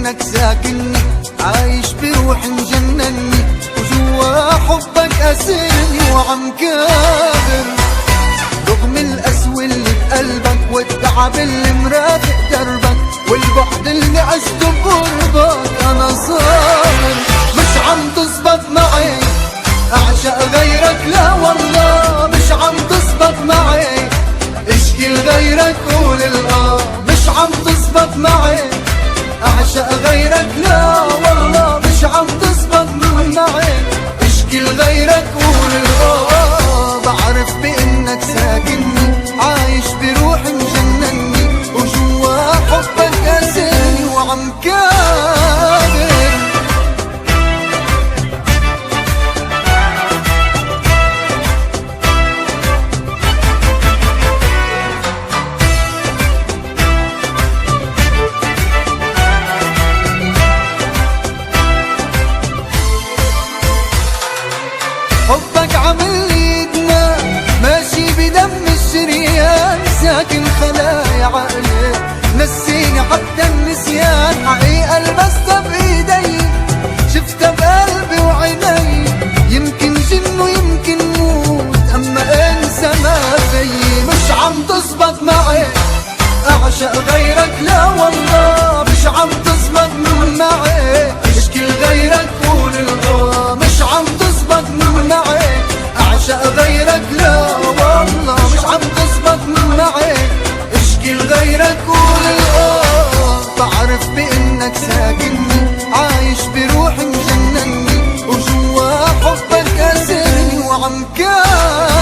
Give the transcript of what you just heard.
بانك ساكنني، عايش بروحي مجنني، وجوا حبك اسرني وعم كابر. رغم القسوة اللي بقلبك والتعب اللي مرافق دربك والبعد اللي عشته بقربك، انا صابر مش عم تزبط معي اعشق غيرك، لا والله مش عم تزبط معي اشكي لغيرك قول الاه. مش عم تزبط معي اعشق غيرك، لا والله مش عم تزبط معي اشكي لغيرك قول الاه. بعرف بانك ساكنني، عايش بروحي مجنني، وجوا حبك اسرني وعم كابر. حبك عامل لي ادمان ماشي بدم الشريان، ساكن خلايا عقلي نسيني حتى النسيان. حقيقة لمستها بايدي شفتها بقلبي وعيني، يمكن جن ويمكن موت اما انسى ما فيي. مش عم تزبط معي اعشق غيرك، لا والله مش عم تزبط معي اشكي لغيرك قول الغا. مش عم تزبط معي اعشق غيرك، لا والله مش عم تزبط معي اشكي لغيرك قول الاه. بعرف بانك ساكنني، عايش بروحي مجنني، وجوا حبك اسرني وعم كابر.